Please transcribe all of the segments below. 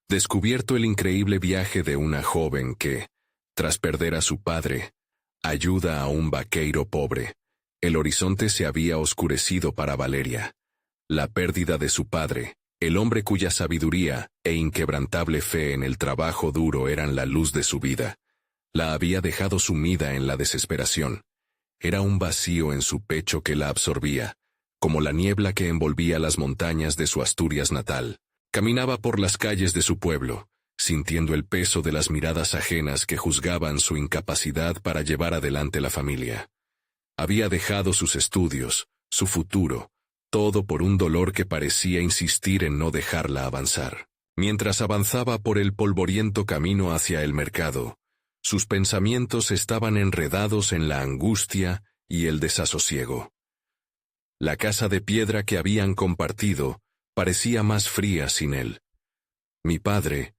descubierto el increíble viaje de una joven que, tras perder a su padre, ayuda a un vaqueiro pobre. El horizonte se había oscurecido para Valeria. La pérdida de su padre, el hombre cuya sabiduría e inquebrantable fe en el trabajo duro eran la luz de su vida, la había dejado sumida en la desesperación. Era un vacío en su pecho que la absorbía, como la niebla que envolvía las montañas de su Asturias natal. Caminaba por las calles de su pueblo, sintiendo el peso de las miradas ajenas que juzgaban su incapacidad para llevar adelante la familia. Había dejado sus estudios, su futuro, todo por un dolor que parecía insistir en no dejarla avanzar. Mientras avanzaba por el polvoriento camino hacia el mercado, sus pensamientos estaban enredados en la angustia y el desasosiego. La casa de piedra que habían compartido parecía más fría sin él. Mi padre.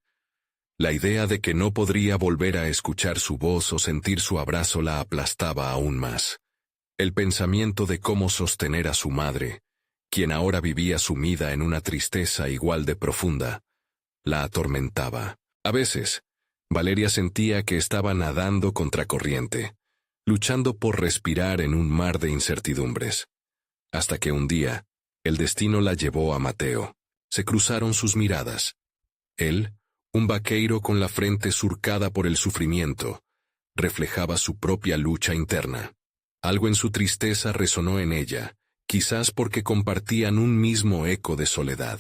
La idea de que no podría volver a escuchar su voz o sentir su abrazo la aplastaba aún más. El pensamiento de cómo sostener a su madre, quien ahora vivía sumida en una tristeza igual de profunda, la atormentaba. A veces, Valeria sentía que estaba nadando contracorriente, luchando por respirar en un mar de incertidumbres. Hasta que un día, el destino la llevó a Mateo. Se cruzaron sus miradas. Él, un vaqueiro con la frente surcada por el sufrimiento, reflejaba su propia lucha interna. Algo en su tristeza resonó en ella, quizás porque compartían un mismo eco de soledad.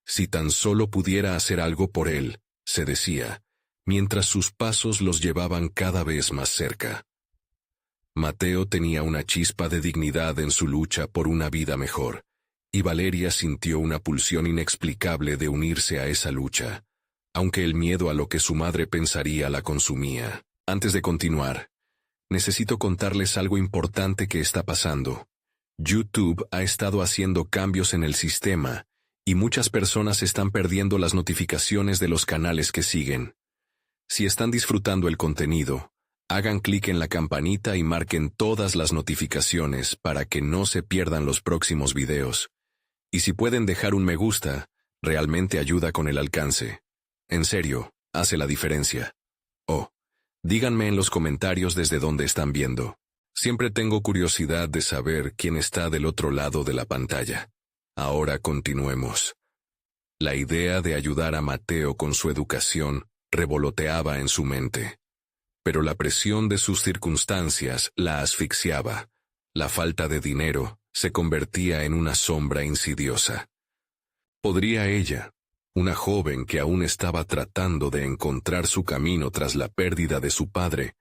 Si tan solo pudiera hacer algo por él, se decía, mientras sus pasos los llevaban cada vez más cerca. Mateo tenía una chispa de dignidad en su lucha por una vida mejor, y Valeria sintió una pulsión inexplicable de unirse a esa lucha, aunque el miedo a lo que su madre pensaría la consumía. Antes de continuar, necesito contarles algo importante que está pasando. YouTube ha estado haciendo cambios en el sistema, y muchas personas están perdiendo las notificaciones de los canales que siguen. Si están disfrutando el contenido, hagan clic en la campanita y marquen todas las notificaciones para que no se pierdan los próximos videos. Y si pueden dejar un me gusta, realmente ayuda con el alcance. En serio, hace la diferencia. Oh, díganme en los comentarios desde dónde están viendo. Siempre tengo curiosidad de saber quién está del otro lado de la pantalla. Ahora continuemos. La idea de ayudar a Mateo con su educación revoloteaba en su mente. Pero la presión de sus circunstancias la asfixiaba. La falta de dinero se convertía en una sombra insidiosa. ¿Podría ella, una joven que aún estaba tratando de encontrar su camino tras la pérdida de su padre,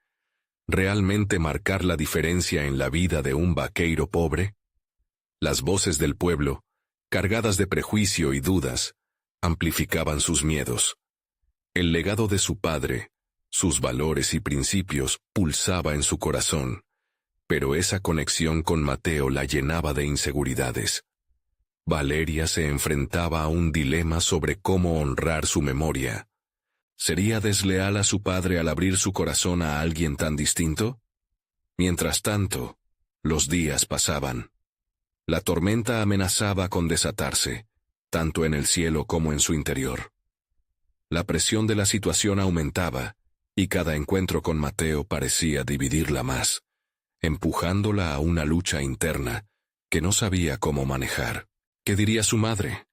realmente marcar la diferencia en la vida de un vaqueiro pobre? Las voces del pueblo, cargadas de prejuicio y dudas, amplificaban sus miedos. El legado de su padre, sus valores y principios, pulsaba en su corazón, pero esa conexión con Mateo la llenaba de inseguridades. Valeria se enfrentaba a un dilema sobre cómo honrar su memoria. ¿Sería desleal a su padre al abrir su corazón a alguien tan distinto? Mientras tanto, los días pasaban. La tormenta amenazaba con desatarse, tanto en el cielo como en su interior. La presión de la situación aumentaba, y cada encuentro con Mateo parecía dividirla más, empujándola a una lucha interna que no sabía cómo manejar. ¿Qué diría su madre?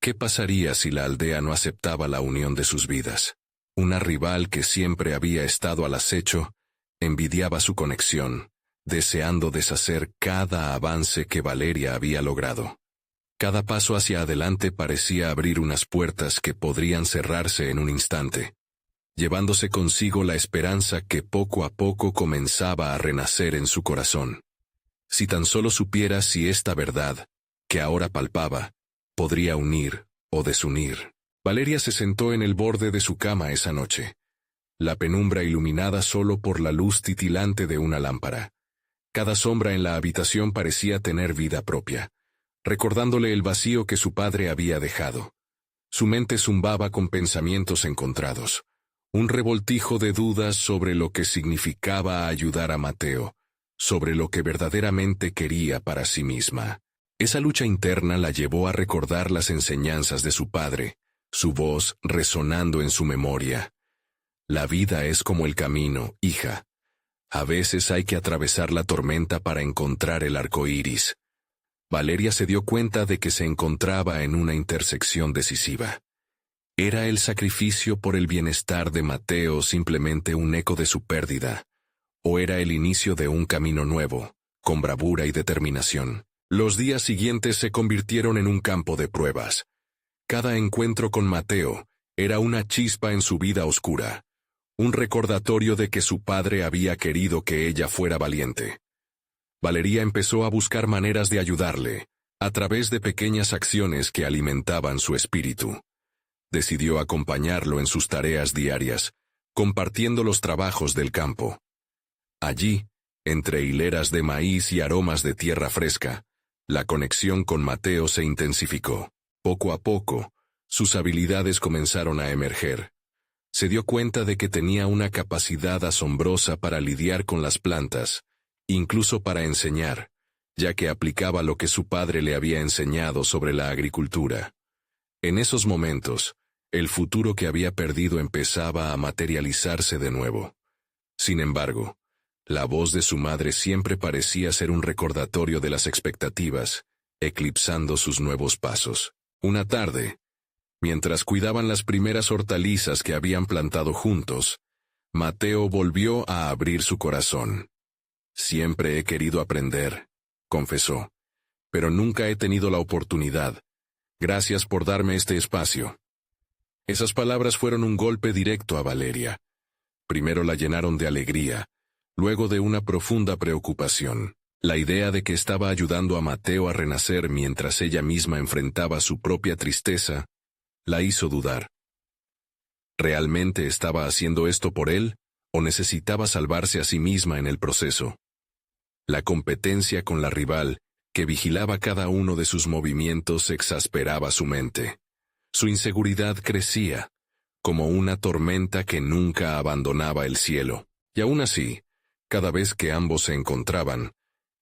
¿Qué pasaría si la aldea no aceptaba la unión de sus vidas? Una rival que siempre había estado al acecho, envidiaba su conexión, deseando deshacer cada avance que Valeria había logrado. Cada paso hacia adelante parecía abrir unas puertas que podrían cerrarse en un instante, llevándose consigo la esperanza que poco a poco comenzaba a renacer en su corazón. Si tan solo supiera si esta verdad, que ahora palpaba, podría unir o desunir. Valeria se sentó en el borde de su cama esa noche, la penumbra iluminada solo por la luz titilante de una lámpara. Cada sombra en la habitación parecía tener vida propia, recordándole el vacío que su padre había dejado. Su mente zumbaba con pensamientos encontrados, un revoltijo de dudas sobre lo que significaba ayudar a Mateo, sobre lo que verdaderamente quería para sí misma. Esa lucha interna la llevó a recordar las enseñanzas de su padre, su voz resonando en su memoria. La vida es como el camino, hija. A veces hay que atravesar la tormenta para encontrar el arco iris. Valeria se dio cuenta de que se encontraba en una intersección decisiva. ¿Era el sacrificio por el bienestar de Mateo simplemente un eco de su pérdida? ¿O era el inicio de un camino nuevo, con bravura y determinación? Los días siguientes se convirtieron en un campo de pruebas. Cada encuentro con Mateo era una chispa en su vida oscura, un recordatorio de que su padre había querido que ella fuera valiente. Valeria empezó a buscar maneras de ayudarle, a través de pequeñas acciones que alimentaban su espíritu. Decidió acompañarlo en sus tareas diarias, compartiendo los trabajos del campo. Allí, entre hileras de maíz y aromas de tierra fresca, la conexión con Mateo se intensificó. Poco a poco, sus habilidades comenzaron a emerger. Se dio cuenta de que tenía una capacidad asombrosa para lidiar con las plantas, incluso para enseñar, ya que aplicaba lo que su padre le había enseñado sobre la agricultura. En esos momentos, el futuro que había perdido empezaba a materializarse de nuevo. Sin embargo, la voz de su madre siempre parecía ser un recordatorio de las expectativas, eclipsando sus nuevos pasos. Una tarde, mientras cuidaban las primeras hortalizas que habían plantado juntos, Mateo volvió a abrir su corazón. «Siempre he querido aprender», confesó, «pero nunca he tenido la oportunidad. Gracias por darme este espacio». Esas palabras fueron un golpe directo a Valeria. Primero la llenaron de alegría, luego de una profunda preocupación. La idea de que estaba ayudando a Mateo a renacer mientras ella misma enfrentaba su propia tristeza, la hizo dudar. ¿Realmente estaba haciendo esto por él, o necesitaba salvarse a sí misma en el proceso? La competencia con la rival, que vigilaba cada uno de sus movimientos, exasperaba su mente. Su inseguridad crecía, como una tormenta que nunca abandonaba el cielo. Y aún así, cada vez que ambos se encontraban,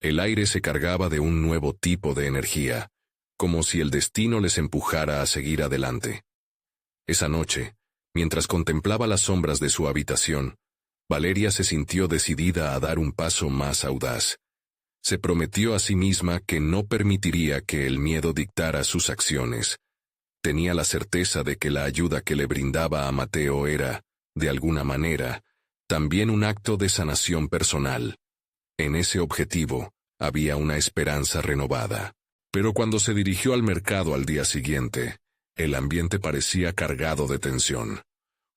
el aire se cargaba de un nuevo tipo de energía, como si el destino les empujara a seguir adelante. Esa noche, mientras contemplaba las sombras de su habitación, Valeria se sintió decidida a dar un paso más audaz. Se prometió a sí misma que no permitiría que el miedo dictara sus acciones. Tenía la certeza de que la ayuda que le brindaba a Mateo era, de alguna manera, también un acto de sanación personal. En ese objetivo, había una esperanza renovada. Pero cuando se dirigió al mercado al día siguiente, el ambiente parecía cargado de tensión.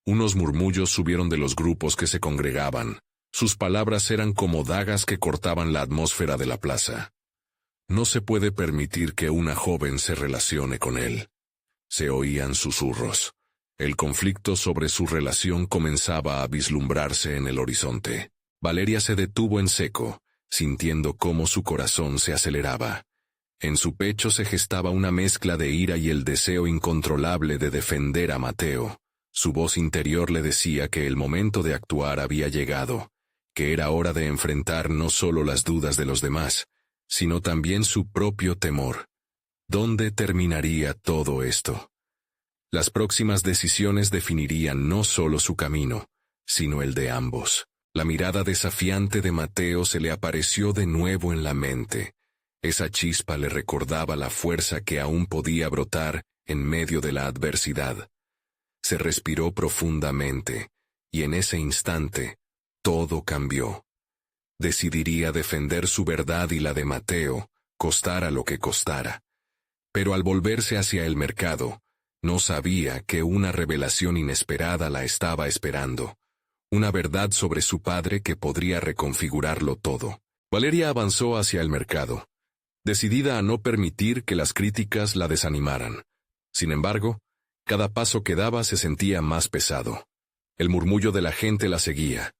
Unos murmullos subieron de los grupos que se congregaban. Sus palabras eran como dagas que cortaban la atmósfera de la plaza. No se puede permitir que una joven se relacione con él. Se oían susurros. El conflicto sobre su relación comenzaba a vislumbrarse en el horizonte. Valeria se detuvo en seco, sintiendo cómo su corazón se aceleraba. En su pecho se gestaba una mezcla de ira y el deseo incontrolable de defender a Mateo. Su voz interior le decía que el momento de actuar había llegado, que era hora de enfrentar no solo las dudas de los demás, sino también su propio temor. ¿Dónde terminaría todo esto? Las próximas decisiones definirían no solo su camino, sino el de ambos. La mirada desafiante de Mateo se le apareció de nuevo en la mente. Esa chispa le recordaba la fuerza que aún podía brotar en medio de la adversidad. Se respiró profundamente, y en ese instante, todo cambió. Decidiría defender su verdad y la de Mateo, costara lo que costara. Pero al volverse hacia el mercado, no sabía que una revelación inesperada la estaba esperando. Una verdad sobre su padre que podría reconfigurarlo todo. Valeria avanzó hacia el mercado, decidida a no permitir que las críticas la desanimaran. Sin embargo, cada paso que daba se sentía más pesado. El murmullo de la gente la seguía,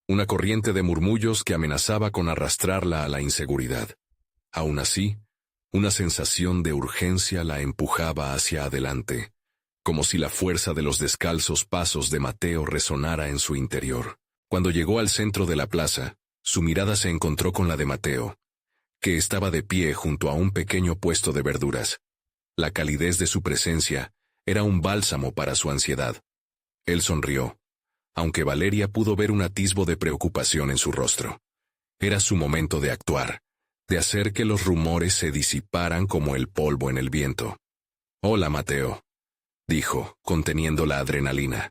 una corriente de murmullos que amenazaba con arrastrarla a la inseguridad. Aún así, una sensación de urgencia la empujaba hacia adelante, como si la fuerza de los descalzos pasos de Mateo resonara en su interior. Cuando llegó al centro de la plaza, su mirada se encontró con la de Mateo, que estaba de pie junto a un pequeño puesto de verduras. La calidez de su presencia era un bálsamo para su ansiedad. Él sonrió, aunque Valeria pudo ver un atisbo de preocupación en su rostro. Era su momento de actuar, de hacer que los rumores se disiparan como el polvo en el viento. «Hola, Mateo», dijo, conteniendo la adrenalina.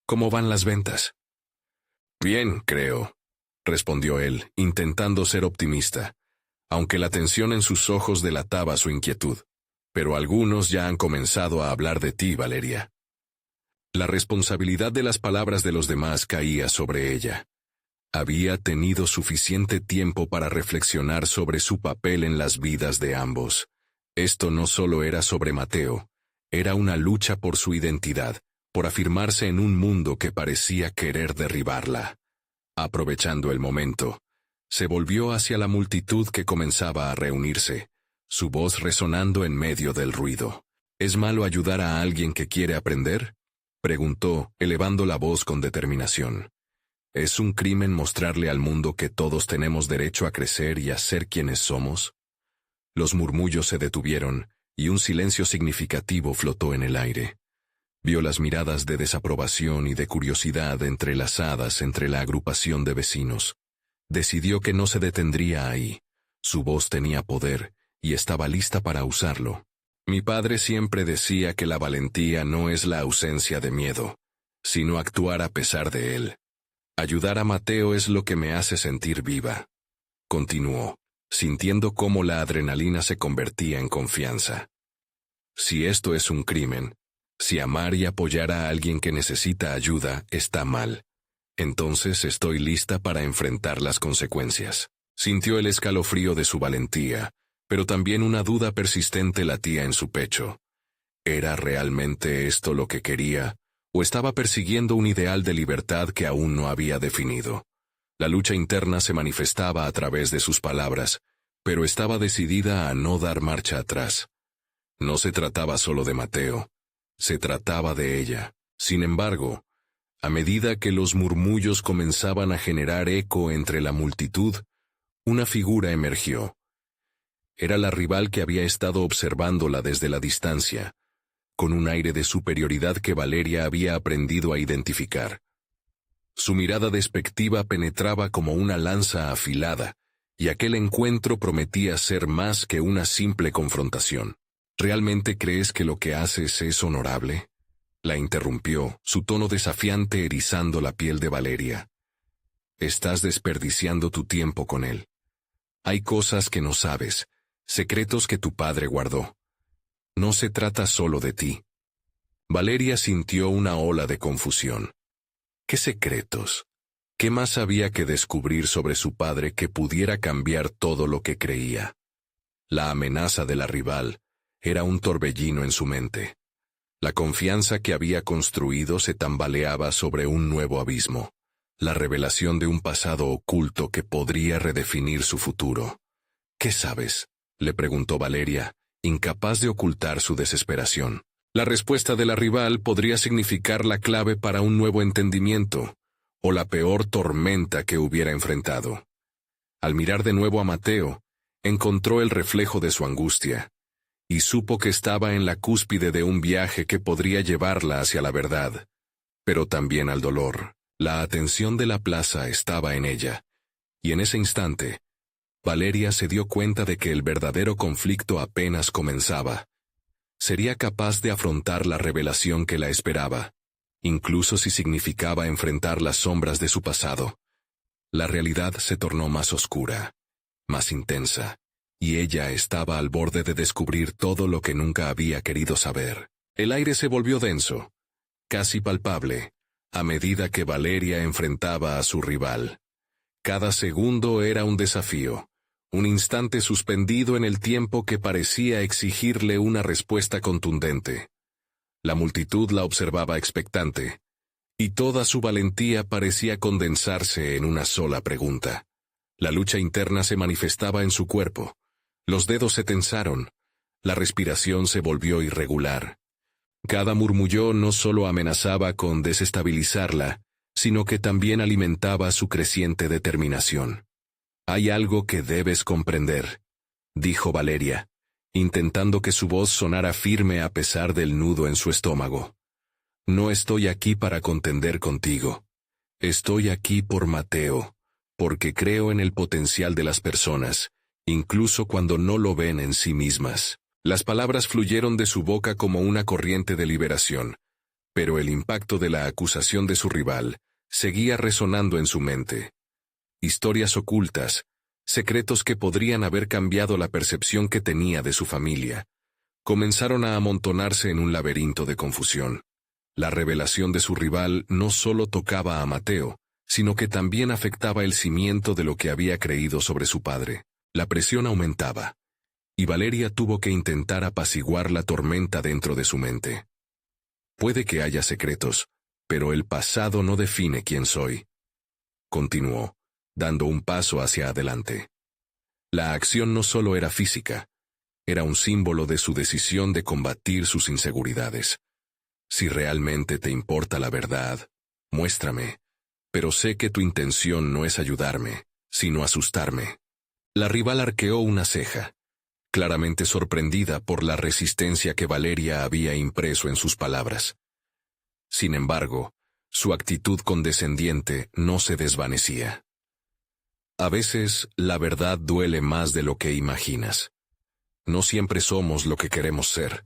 «¿Cómo van las ventas?» «Bien, creo», respondió él, intentando ser optimista, aunque la tensión en sus ojos delataba su inquietud. «Pero algunos ya han comenzado a hablar de ti, Valeria». La responsabilidad de las palabras de los demás caía sobre ella. Había tenido suficiente tiempo para reflexionar sobre su papel en las vidas de ambos. Esto no solo era sobre Mateo, era una lucha por su identidad, por afirmarse en un mundo que parecía querer derribarla. Aprovechando el momento, se volvió hacia la multitud que comenzaba a reunirse, su voz resonando en medio del ruido. ¿Es malo ayudar a alguien que quiere aprender?, preguntó, elevando la voz con determinación. ¿Es un crimen mostrarle al mundo que todos tenemos derecho a crecer y a ser quienes somos? Los murmullos se detuvieron, y un silencio significativo flotó en el aire. Vio las miradas de desaprobación y de curiosidad entrelazadas entre la agrupación de vecinos. Decidió que no se detendría ahí. Su voz tenía poder, y estaba lista para usarlo. Mi padre siempre decía que la valentía no es la ausencia de miedo, sino actuar a pesar de él. Ayudar a Mateo es lo que me hace sentir viva. Continuó, sintiendo cómo la adrenalina se convertía en confianza. Si esto es un crimen, si amar y apoyar a alguien que necesita ayuda está mal, entonces estoy lista para enfrentar las consecuencias. Sintió el escalofrío de su valentía, pero también una duda persistente latía en su pecho. ¿Era realmente esto lo que quería, o estaba persiguiendo un ideal de libertad que aún no había definido? La lucha interna se manifestaba a través de sus palabras, pero estaba decidida a no dar marcha atrás. No se trataba solo de Mateo, se trataba de ella. Sin embargo, a medida que los murmullos comenzaban a generar eco entre la multitud, una figura emergió. Era la rival que había estado observándola desde la distancia, con un aire de superioridad que Valeria había aprendido a identificar. Su mirada despectiva penetraba como una lanza afilada, y aquel encuentro prometía ser más que una simple confrontación. ¿Realmente crees que lo que haces es honorable?, la interrumpió, su tono desafiante erizando la piel de Valeria. Estás desperdiciando tu tiempo con él. Hay cosas que no sabes, secretos que tu padre guardó. No se trata solo de ti. Valeria sintió una ola de confusión. ¿Qué secretos? ¿Qué más había que descubrir sobre su padre que pudiera cambiar todo lo que creía? La amenaza de la rival era un torbellino en su mente. La confianza que había construido se tambaleaba sobre un nuevo abismo. La revelación de un pasado oculto que podría redefinir su futuro. ¿Qué sabes?, le preguntó Valeria, incapaz de ocultar su desesperación. La respuesta de la rival podría significar la clave para un nuevo entendimiento, o la peor tormenta que hubiera enfrentado. Al mirar de nuevo a Mateo, encontró el reflejo de su angustia, y supo que estaba en la cúspide de un viaje que podría llevarla hacia la verdad, pero también al dolor. La atención de la plaza estaba en ella, y en ese instante, Valeria se dio cuenta de que el verdadero conflicto apenas comenzaba. Sería capaz de afrontar la revelación que la esperaba, incluso si significaba enfrentar las sombras de su pasado. La realidad se tornó más oscura, más intensa, y ella estaba al borde de descubrir todo lo que nunca había querido saber. El aire se volvió denso, casi palpable, a medida que Valeria enfrentaba a su rival. Cada segundo era un desafío, un instante suspendido en el tiempo que parecía exigirle una respuesta contundente. La multitud la observaba expectante, y toda su valentía parecía condensarse en una sola pregunta. La lucha interna se manifestaba en su cuerpo. Los dedos se tensaron, la respiración se volvió irregular. Cada murmullo no solo amenazaba con desestabilizarla, sino que también alimentaba su creciente determinación. «Hay algo que debes comprender», dijo Valeria, intentando que su voz sonara firme a pesar del nudo en su estómago. No estoy aquí para contender contigo. Estoy aquí por Mateo, porque creo en el potencial de las personas, incluso cuando no lo ven en sí mismas. Las palabras fluyeron de su boca como una corriente de liberación, pero el impacto de la acusación de su rival seguía resonando en su mente. Historias ocultas, secretos que podrían haber cambiado la percepción que tenía de su familia, comenzaron a amontonarse en un laberinto de confusión. La revelación de su rival no solo tocaba a Mateo, sino que también afectaba el cimiento de lo que había creído sobre su padre. La presión aumentaba, y Valeria tuvo que intentar apaciguar la tormenta dentro de su mente. Puede que haya secretos, pero el pasado no define quién soy. Continuó, dando un paso hacia adelante. La acción no solo era física, era un símbolo de su decisión de combatir sus inseguridades. Si realmente te importa la verdad, muéstrame, pero sé que tu intención no es ayudarme, sino asustarme. La rival arqueó una ceja, claramente sorprendida por la resistencia que Valeria había impreso en sus palabras. Sin embargo, su actitud condescendiente no se desvanecía. A veces, la verdad duele más de lo que imaginas. No siempre somos lo que queremos ser,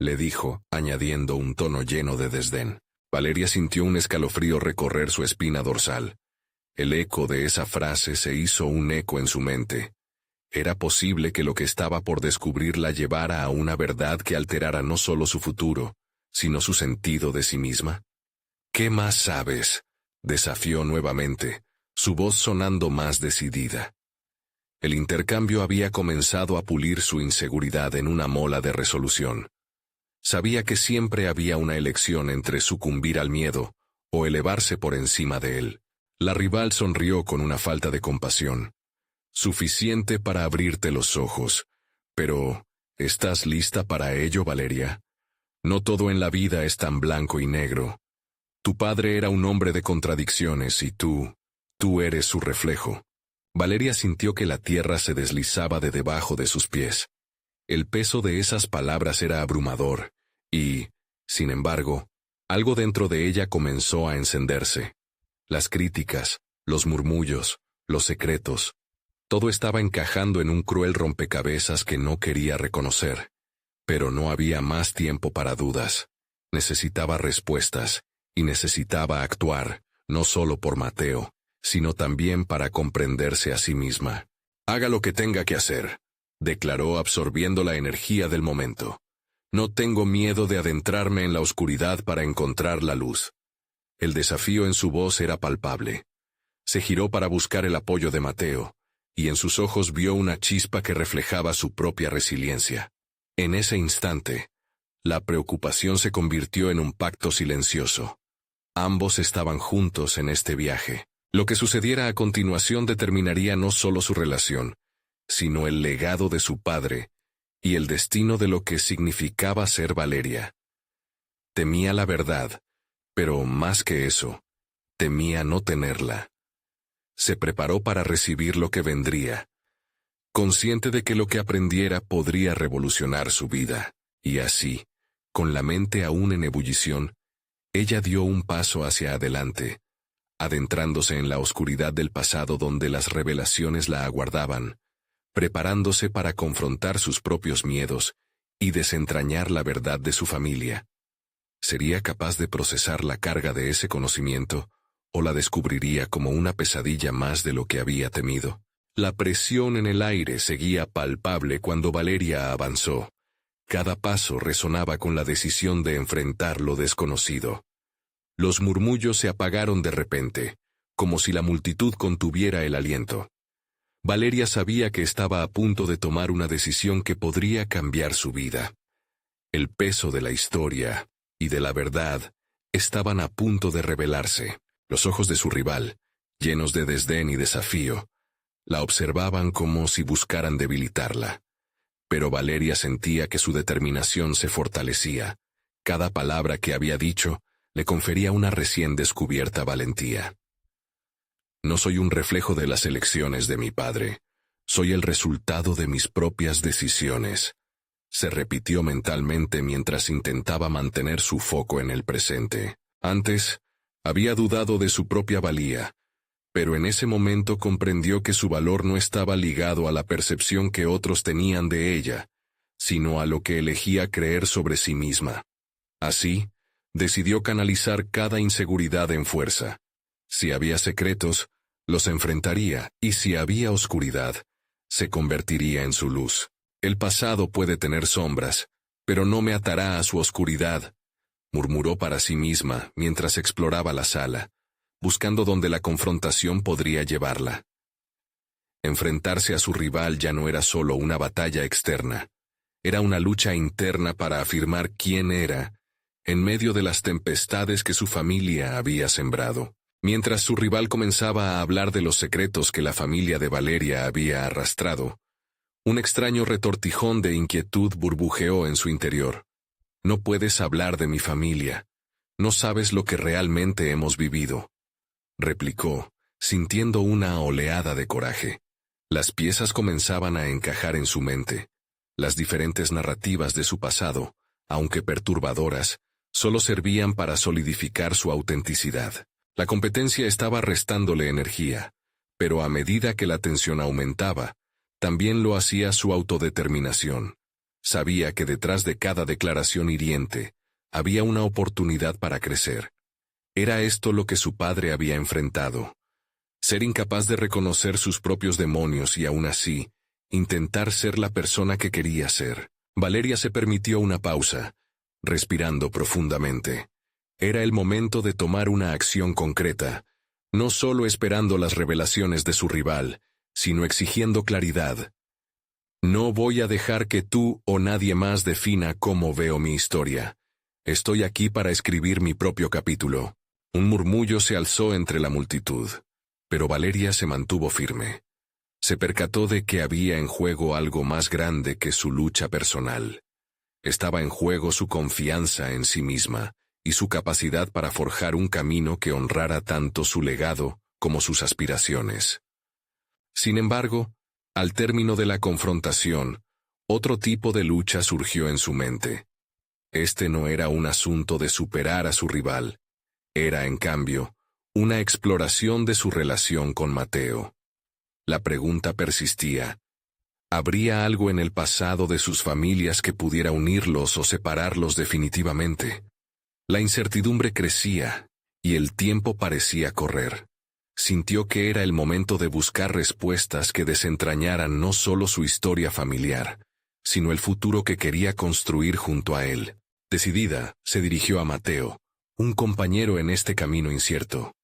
le dijo, añadiendo un tono lleno de desdén. Valeria sintió un escalofrío recorrer su espina dorsal. El eco de esa frase se hizo un eco en su mente. ¿Era posible que lo que estaba por descubrir la llevara a una verdad que alterara no solo su futuro, sino su sentido de sí misma? ¿Qué más sabes?, desafió nuevamente, su voz sonando más decidida. El intercambio había comenzado a pulir su inseguridad en una mola de resolución. Sabía que siempre había una elección entre sucumbir al miedo o elevarse por encima de él. La rival sonrió con una falta de compasión. Suficiente para abrirte los ojos. Pero, ¿estás lista para ello, Valeria? No todo en la vida es tan blanco y negro. Tu padre era un hombre de contradicciones y tú eres su reflejo. Valeria sintió que la tierra se deslizaba de debajo de sus pies. El peso de esas palabras era abrumador, y, sin embargo, algo dentro de ella comenzó a encenderse. Las críticas, los murmullos, los secretos, todo estaba encajando en un cruel rompecabezas que no quería reconocer. Pero no había más tiempo para dudas. Necesitaba respuestas, y necesitaba actuar, no solo por Mateo, sino también para comprenderse a sí misma. «Haga lo que tenga que hacer», declaró absorbiendo la energía del momento. «No tengo miedo de adentrarme en la oscuridad para encontrar la luz». El desafío en su voz era palpable. Se giró para buscar el apoyo de Mateo, y en sus ojos vio una chispa que reflejaba su propia resiliencia. En ese instante, la preocupación se convirtió en un pacto silencioso. Ambos estaban juntos en este viaje. Lo que sucediera a continuación determinaría no solo su relación, sino el legado de su padre y el destino de lo que significaba ser Valeria. Temía la verdad, pero más que eso, temía no tenerla. Se preparó para recibir lo que vendría, consciente de que lo que aprendiera podría revolucionar su vida, y así, con la mente aún en ebullición, ella dio un paso hacia adelante, adentrándose en la oscuridad del pasado donde las revelaciones la aguardaban, preparándose para confrontar sus propios miedos y desentrañar la verdad de su familia. ¿Sería capaz de procesar la carga de ese conocimiento, o la descubriría como una pesadilla más de lo que había temido? La presión en el aire seguía palpable cuando Valeria avanzó. Cada paso resonaba con la decisión de enfrentar lo desconocido. Los murmullos se apagaron de repente, como si la multitud contuviera el aliento. Valeria sabía que estaba a punto de tomar una decisión que podría cambiar su vida. El peso de la historia y de la verdad estaban a punto de revelarse. Los ojos de su rival, llenos de desdén y desafío, la observaban como si buscaran debilitarla. Pero Valeria sentía que su determinación se fortalecía. Cada palabra que había dicho le confería una recién descubierta valentía. No soy un reflejo de las elecciones de mi padre. Soy el resultado de mis propias decisiones, se repitió mentalmente mientras intentaba mantener su foco en el presente. Antes, había dudado de su propia valía, pero en ese momento comprendió que su valor no estaba ligado a la percepción que otros tenían de ella, sino a lo que elegía creer sobre sí misma. Así, decidió canalizar cada inseguridad en fuerza. Si había secretos, los enfrentaría, y si había oscuridad, se convertiría en su luz. El pasado puede tener sombras, pero no me atará a su oscuridad, murmuró para sí misma mientras exploraba la sala, buscando donde la confrontación podría llevarla. Enfrentarse a su rival ya no era solo una batalla externa, era una lucha interna para afirmar quién era, en medio de las tempestades que su familia había sembrado. Mientras su rival comenzaba a hablar de los secretos que la familia de Valeria había arrastrado, un extraño retortijón de inquietud burbujeó en su interior. No puedes hablar de mi familia. No sabes lo que realmente hemos vivido, replicó, sintiendo una oleada de coraje. Las piezas comenzaban a encajar en su mente. Las diferentes narrativas de su pasado, aunque perturbadoras, solo servían para solidificar su autenticidad. La competencia estaba restándole energía, pero a medida que la tensión aumentaba, también lo hacía su autodeterminación. Sabía que detrás de cada declaración hiriente, había una oportunidad para crecer. Era esto lo que su padre había enfrentado. Ser incapaz de reconocer sus propios demonios y aún así, intentar ser la persona que quería ser. Valeria se permitió una pausa, respirando profundamente. Era el momento de tomar una acción concreta, no solo esperando las revelaciones de su rival, sino exigiendo claridad. No voy a dejar que tú o nadie más defina cómo veo mi historia. Estoy aquí para escribir mi propio capítulo. Un murmullo se alzó entre la multitud, pero Valeria se mantuvo firme. Se percató de que había en juego algo más grande que su lucha personal. Estaba en juego su confianza en sí misma y su capacidad para forjar un camino que honrara tanto su legado como sus aspiraciones. Sin embargo, al término de la confrontación, otro tipo de lucha surgió en su mente. Este no era un asunto de superar a su rival, era, en cambio, una exploración de su relación con Mateo. La pregunta persistía. ¿Habría algo en el pasado de sus familias que pudiera unirlos o separarlos definitivamente? La incertidumbre crecía, y el tiempo parecía correr. Sintió que era el momento de buscar respuestas que desentrañaran no solo su historia familiar, sino el futuro que quería construir junto a él. Decidida, se dirigió a Mateo, un compañero en este camino incierto.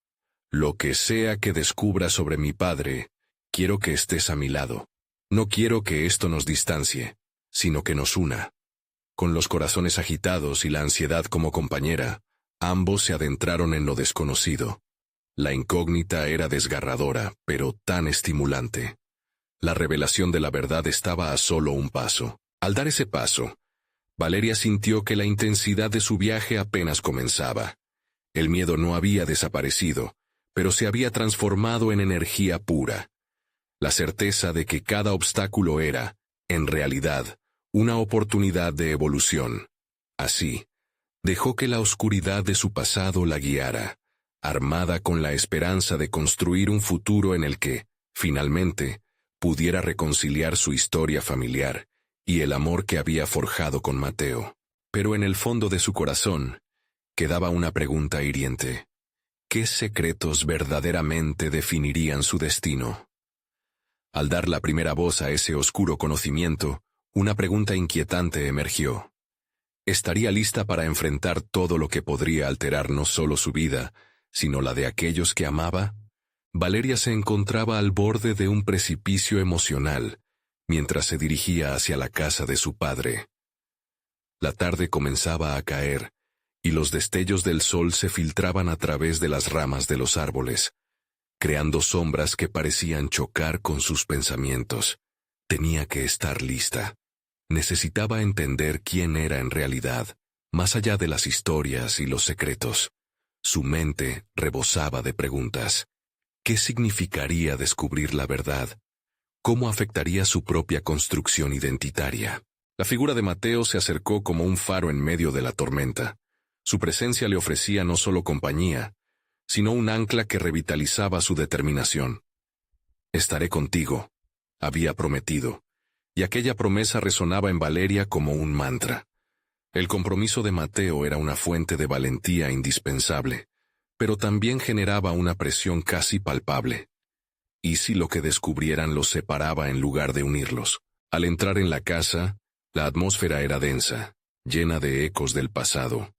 Lo que sea que descubra sobre mi padre, quiero que estés a mi lado. No quiero que esto nos distancie, sino que nos una. Con los corazones agitados y la ansiedad como compañera, ambos se adentraron en lo desconocido. La incógnita era desgarradora, pero tan estimulante. La revelación de la verdad estaba a solo un paso. Al dar ese paso, Valeria sintió que la intensidad de su viaje apenas comenzaba. El miedo no había desaparecido, pero se había transformado en energía pura. La certeza de que cada obstáculo era, en realidad, una oportunidad de evolución. Así, dejó que la oscuridad de su pasado la guiara, armada con la esperanza de construir un futuro en el que, finalmente, pudiera reconciliar su historia familiar y el amor que había forjado con Mateo. Pero en el fondo de su corazón, quedaba una pregunta hiriente. ¿Qué secretos verdaderamente definirían su destino? Al dar la primera voz a ese oscuro conocimiento, una pregunta inquietante emergió. ¿Estaría lista para enfrentar todo lo que podría alterar no solo su vida, sino la de aquellos que amaba? Valeria se encontraba al borde de un precipicio emocional, mientras se dirigía hacia la casa de su padre. La tarde comenzaba a caer, y los destellos del sol se filtraban a través de las ramas de los árboles, creando sombras que parecían chocar con sus pensamientos. Tenía que estar lista. Necesitaba entender quién era en realidad, más allá de las historias y los secretos. Su mente rebosaba de preguntas. ¿Qué significaría descubrir la verdad? ¿Cómo afectaría su propia construcción identitaria? La figura de Mateo se acercó como un faro en medio de la tormenta. Su presencia le ofrecía no solo compañía, sino un ancla que revitalizaba su determinación. «Estaré contigo», había prometido, y aquella promesa resonaba en Valeria como un mantra. El compromiso de Mateo era una fuente de valentía indispensable, pero también generaba una presión casi palpable. ¿Y si lo que descubrieran los separaba en lugar de unirlos? Al entrar en la casa, la atmósfera era densa, llena de ecos del pasado.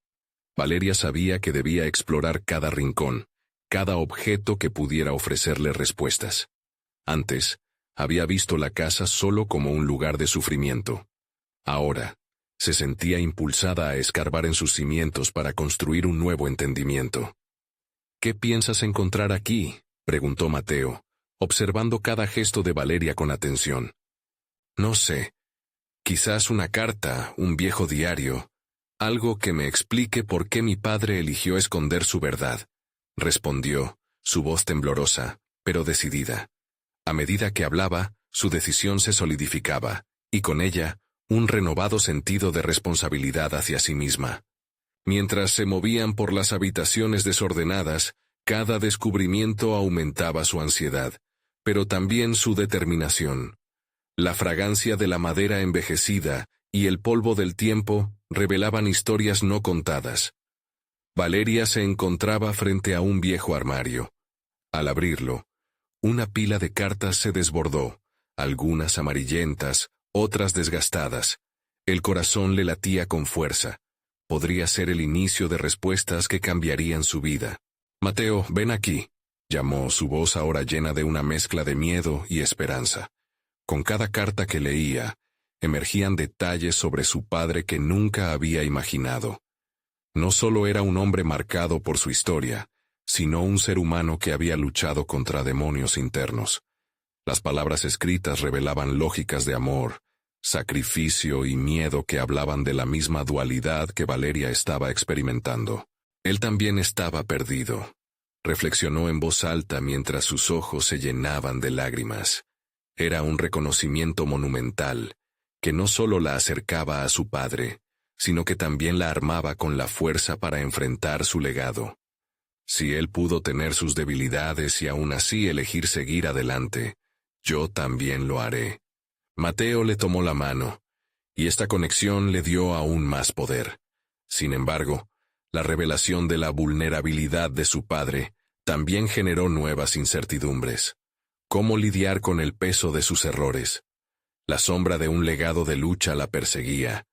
Valeria sabía que debía explorar cada rincón, cada objeto que pudiera ofrecerle respuestas. Antes, había visto la casa solo como un lugar de sufrimiento. Ahora, se sentía impulsada a escarbar en sus cimientos para construir un nuevo entendimiento. «¿Qué piensas encontrar aquí?», preguntó Mateo, observando cada gesto de Valeria con atención. «No sé. Quizás una carta, un viejo diario, algo que me explique por qué mi padre eligió esconder su verdad», respondió, su voz temblorosa, pero decidida. A medida que hablaba, su decisión se solidificaba, y con ella, un renovado sentido de responsabilidad hacia sí misma. Mientras se movían por las habitaciones desordenadas, cada descubrimiento aumentaba su ansiedad, pero también su determinación. La fragancia de la madera envejecida y el polvo del tiempo revelaban historias no contadas. Valeria se encontraba frente a un viejo armario. Al abrirlo, una pila de cartas se desbordó, algunas amarillentas, otras desgastadas. El corazón le latía con fuerza. Podría ser el inicio de respuestas que cambiarían su vida. «Mateo, ven aquí», llamó, su voz ahora llena de una mezcla de miedo y esperanza. Con cada carta que leía, emergían detalles sobre su padre que nunca había imaginado. No solo era un hombre marcado por su historia, sino un ser humano que había luchado contra demonios internos. Las palabras escritas revelaban lógicas de amor, sacrificio y miedo que hablaban de la misma dualidad que Valeria estaba experimentando. Él también estaba perdido. Reflexionó en voz alta mientras sus ojos se llenaban de lágrimas. Era un reconocimiento monumental, que no solo la acercaba a su padre, sino que también la armaba con la fuerza para enfrentar su legado. Si él pudo tener sus debilidades y aún así elegir seguir adelante, yo también lo haré. Mateo le tomó la mano, y esta conexión le dio aún más poder. Sin embargo, la revelación de la vulnerabilidad de su padre también generó nuevas incertidumbres. ¿Cómo lidiar con el peso de sus errores? La sombra de un legado de lucha la perseguía,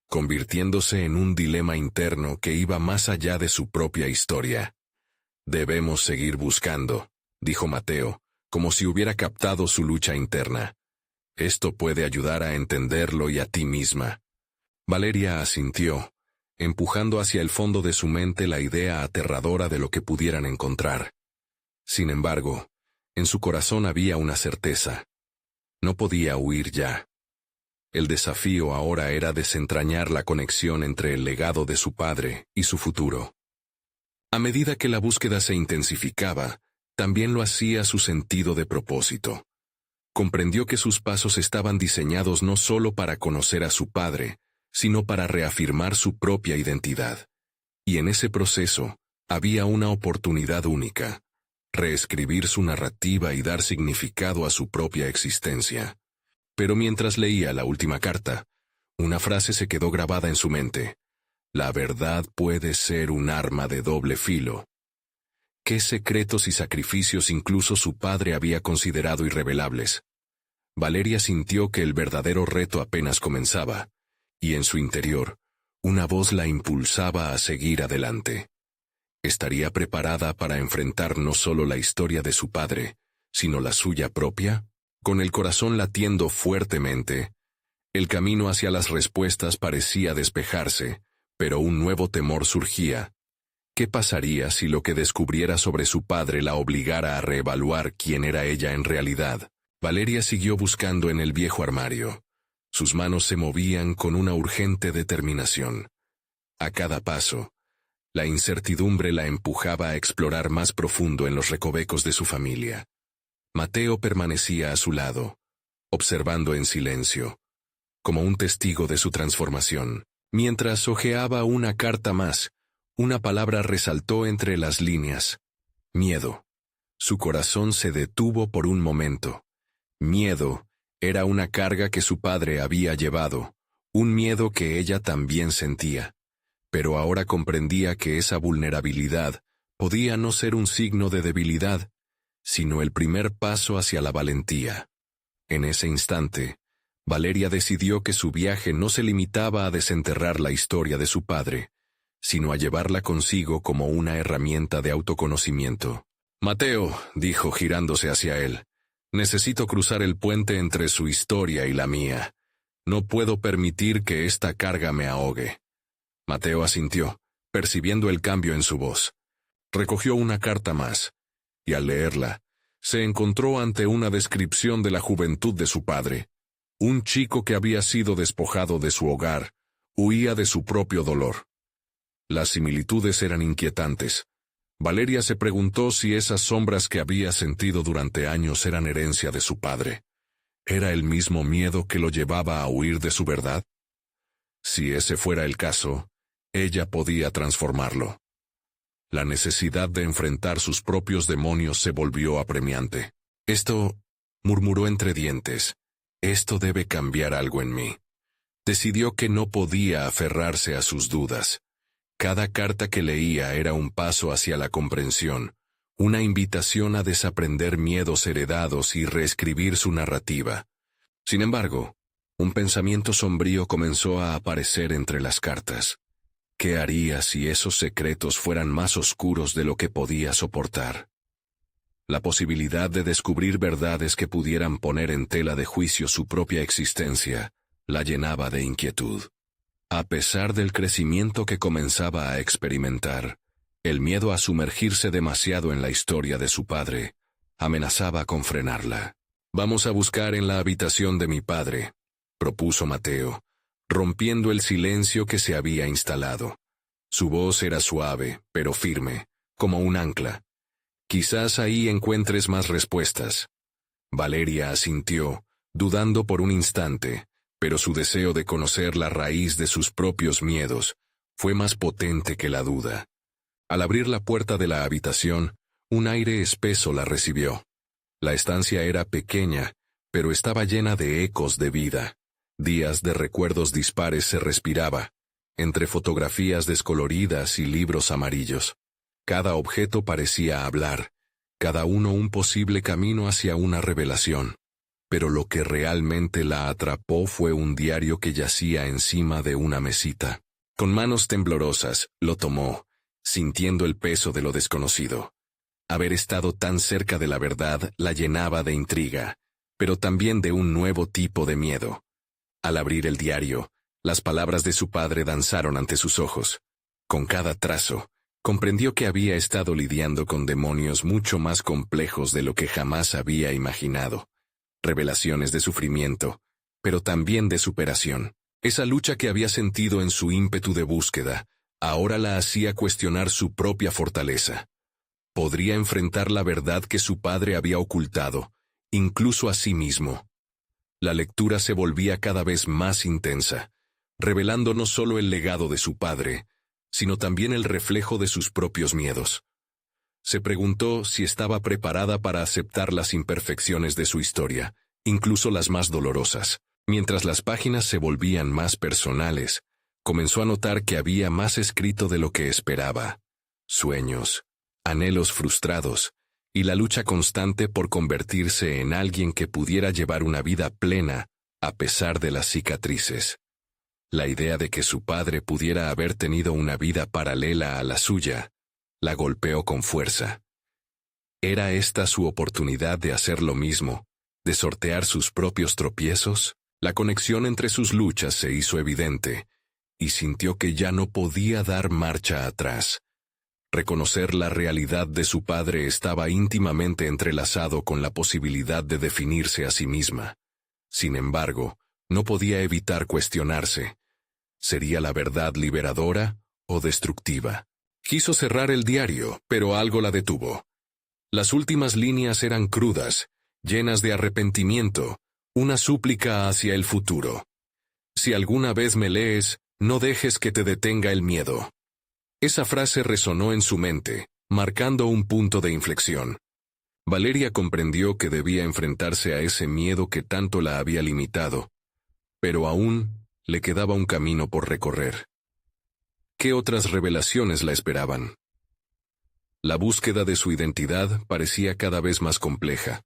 convirtiéndose en un dilema interno que iba más allá de su propia historia. «Debemos seguir buscando», dijo Mateo, como si hubiera captado su lucha interna. «Esto puede ayudar a entenderlo y a ti misma». Valeria asintió, empujando hacia el fondo de su mente la idea aterradora de lo que pudieran encontrar. Sin embargo, en su corazón había una certeza. No podía huir ya. El desafío ahora era desentrañar la conexión entre el legado de su padre y su futuro. A medida que la búsqueda se intensificaba, también lo hacía su sentido de propósito. Comprendió que sus pasos estaban diseñados no solo para conocer a su padre, sino para reafirmar su propia identidad. Y en ese proceso, había una oportunidad única: reescribir su narrativa y dar significado a su propia existencia. Pero mientras leía la última carta, una frase se quedó grabada en su mente: «La verdad puede ser un arma de doble filo». ¿Qué secretos y sacrificios incluso su padre había considerado irrevelables? Valeria sintió que el verdadero reto apenas comenzaba, y en su interior, una voz la impulsaba a seguir adelante. ¿Estaría preparada para enfrentar no solo la historia de su padre, sino la suya propia? Con el corazón latiendo fuertemente, el camino hacia las respuestas parecía despejarse, pero un nuevo temor surgía. ¿Qué pasaría si lo que descubriera sobre su padre la obligara a reevaluar quién era ella en realidad? Valeria siguió buscando en el viejo armario. Sus manos se movían con una urgente determinación. A cada paso, la incertidumbre la empujaba a explorar más profundo en los recovecos de su familia. Mateo permanecía a su lado, observando en silencio. como un testigo de su transformación. Mientras hojeaba una carta más, una palabra resaltó entre las líneas. Miedo. Su corazón se detuvo por un momento. Miedo era una carga que su padre había llevado, un miedo que ella también sentía. Pero ahora comprendía que esa vulnerabilidad podía no ser un signo de debilidad, sino el primer paso hacia la valentía. En ese instante, Valeria decidió que su viaje no se limitaba a desenterrar la historia de su padre, sino a llevarla consigo como una herramienta de autoconocimiento. «Mateo», dijo girándose hacia él, «necesito cruzar el puente entre su historia y la mía. No puedo permitir que esta carga me ahogue». Mateo asintió, percibiendo el cambio en su voz. Recogió una carta más, y al leerla, se encontró ante una descripción de la juventud de su padre. Un chico que había sido despojado de su hogar, huía de su propio dolor. Las similitudes eran inquietantes. Valeria se preguntó si esas sombras que había sentido durante años eran herencia de su padre. ¿Era el mismo miedo que lo llevaba a huir de su verdad? Si ese fuera el caso, ella podía transformarlo. La necesidad de enfrentar sus propios demonios se volvió apremiante. «Esto», murmuró entre dientes, «esto debe cambiar algo en mí». Decidió que no podía aferrarse a sus dudas. Cada carta que leía era un paso hacia la comprensión, una invitación a desaprender miedos heredados y reescribir su narrativa. Sin embargo, un pensamiento sombrío comenzó a aparecer entre las cartas. ¿Qué haría si esos secretos fueran más oscuros de lo que podía soportar? La posibilidad de descubrir verdades que pudieran poner en tela de juicio su propia existencia la llenaba de inquietud. A pesar del crecimiento que comenzaba a experimentar, el miedo a sumergirse demasiado en la historia de su padre amenazaba con frenarla. «Vamos a buscar en la habitación de mi padre», propuso Mateo, rompiendo el silencio que se había instalado. Su voz era suave, pero firme, como un ancla. «Quizás ahí encuentres más respuestas». Valeria asintió, dudando por un instante, pero su deseo de conocer la raíz de sus propios miedos fue más potente que la duda. Al abrir la puerta de la habitación, un aire espeso la recibió. La estancia era pequeña, pero estaba llena de ecos de vida. Días de recuerdos dispares se respiraba, entre fotografías descoloridas y libros amarillos. Cada objeto parecía hablar, cada uno un posible camino hacia una revelación. Pero lo que realmente la atrapó fue un diario que yacía encima de una mesita. Con manos temblorosas, lo tomó, sintiendo el peso de lo desconocido. Haber estado tan cerca de la verdad la llenaba de intriga, pero también de un nuevo tipo de miedo. Al abrir el diario, las palabras de su padre danzaron ante sus ojos. Con cada trazo, comprendió que había estado lidiando con demonios mucho más complejos de lo que jamás había imaginado. Revelaciones de sufrimiento, pero también de superación. Esa lucha que había sentido en su ímpetu de búsqueda, ahora la hacía cuestionar su propia fortaleza. Podría enfrentar la verdad que su padre había ocultado, incluso a sí mismo. La lectura se volvía cada vez más intensa, revelando no solo el legado de su padre, sino también el reflejo de sus propios miedos. Se preguntó si estaba preparada para aceptar las imperfecciones de su historia, incluso las más dolorosas. Mientras las páginas se volvían más personales, comenzó a notar que había más escrito de lo que esperaba. Sueños, anhelos frustrados, y la lucha constante por convertirse en alguien que pudiera llevar una vida plena, a pesar de las cicatrices. La idea de que su padre pudiera haber tenido una vida paralela a la suya, la golpeó con fuerza. ¿Era esta su oportunidad de hacer lo mismo, de sortear sus propios tropiezos? La conexión entre sus luchas se hizo evidente, y sintió que ya no podía dar marcha atrás. Reconocer la realidad de su padre estaba íntimamente entrelazado con la posibilidad de definirse a sí misma. Sin embargo, no podía evitar cuestionarse. ¿Sería la verdad liberadora o destructiva? Quiso cerrar el diario, pero algo la detuvo. Las últimas líneas eran crudas, llenas de arrepentimiento, una súplica hacia el futuro. Si alguna vez me lees, no dejes que te detenga el miedo. Esa frase resonó en su mente, marcando un punto de inflexión. Valeria comprendió que debía enfrentarse a ese miedo que tanto la había limitado, pero aún le quedaba un camino por recorrer. ¿Qué otras revelaciones la esperaban? La búsqueda de su identidad parecía cada vez más compleja.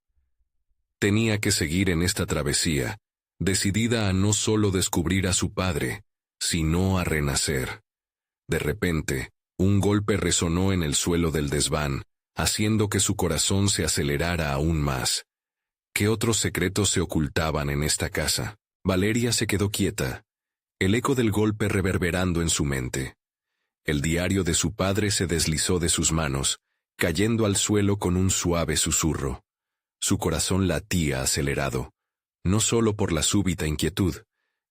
Tenía que seguir en esta travesía, decidida a no solo descubrir a su padre, sino a renacer. De repente, un golpe resonó en el suelo del desván, haciendo que su corazón se acelerara aún más. ¿Qué otros secretos se ocultaban en esta casa? Valeria se quedó quieta, el eco del golpe reverberando en su mente. El diario de su padre se deslizó de sus manos, cayendo al suelo con un suave susurro. Su corazón latía acelerado, no solo por la súbita inquietud,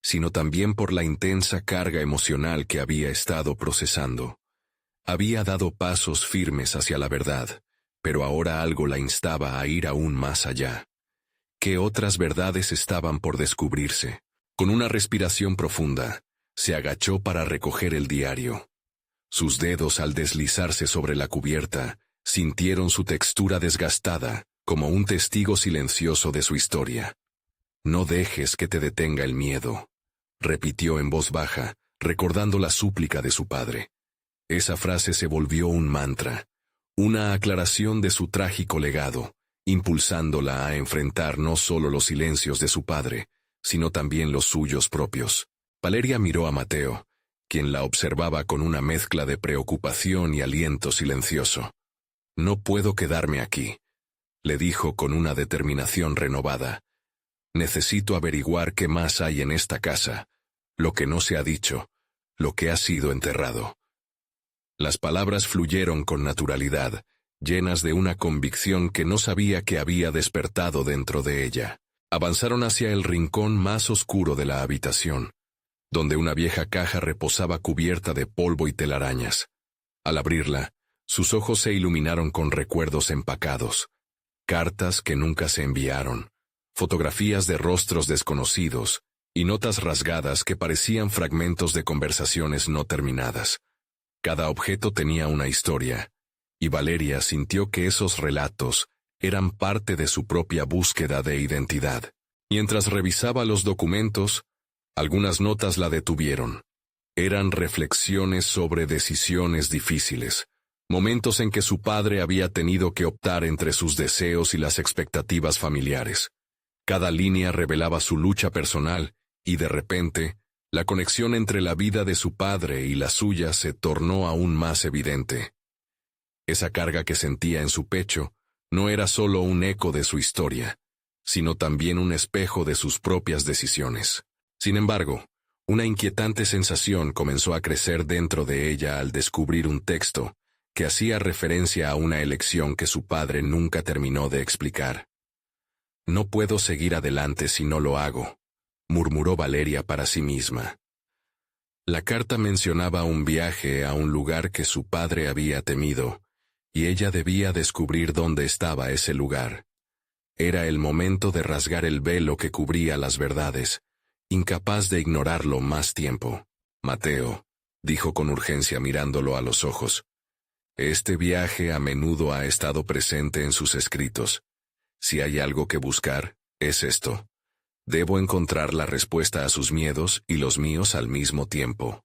sino también por la intensa carga emocional que había estado procesando. Había dado pasos firmes hacia la verdad, pero ahora algo la instaba a ir aún más allá. ¿Qué otras verdades estaban por descubrirse? Con una respiración profunda, se agachó para recoger el diario. Sus dedos, al deslizarse sobre la cubierta, sintieron su textura desgastada, como un testigo silencioso de su historia. «No dejes que te detenga el miedo», repitió en voz baja, recordando la súplica de su padre. Esa frase se volvió un mantra, una aclaración de su trágico legado, impulsándola a enfrentar no solo los silencios de su padre, sino también los suyos propios. Valeria miró a Mateo, quien la observaba con una mezcla de preocupación y aliento silencioso. «No puedo quedarme aquí», le dijo con una determinación renovada. «Necesito averiguar qué más hay en esta casa, lo que no se ha dicho, lo que ha sido enterrado». Las palabras fluyeron con naturalidad, llenas de una convicción que no sabía que había despertado dentro de ella. Avanzaron hacia el rincón más oscuro de la habitación, donde una vieja caja reposaba cubierta de polvo y telarañas. Al abrirla, sus ojos se iluminaron con recuerdos empacados, cartas que nunca se enviaron, fotografías de rostros desconocidos y notas rasgadas que parecían fragmentos de conversaciones no terminadas. Cada objeto tenía una historia, y Valeria sintió que esos relatos eran parte de su propia búsqueda de identidad. Mientras revisaba los documentos, algunas notas la detuvieron. Eran reflexiones sobre decisiones difíciles, momentos en que su padre había tenido que optar entre sus deseos y las expectativas familiares. Cada línea revelaba su lucha personal, y de repente, la conexión entre la vida de su padre y la suya se tornó aún más evidente. Esa carga que sentía en su pecho no era solo un eco de su historia, sino también un espejo de sus propias decisiones. Sin embargo, una inquietante sensación comenzó a crecer dentro de ella al descubrir un texto que hacía referencia a una elección que su padre nunca terminó de explicar. «No puedo seguir adelante si no lo hago», murmuró Valeria para sí misma. La carta mencionaba un viaje a un lugar que su padre había temido, y ella debía descubrir dónde estaba ese lugar. Era el momento de rasgar el velo que cubría las verdades, incapaz de ignorarlo más tiempo. «Mateo», dijo con urgencia mirándolo a los ojos, «este viaje a menudo ha estado presente en sus escritos. Si hay algo que buscar, es esto. Debo encontrar la respuesta a sus miedos y los míos al mismo tiempo».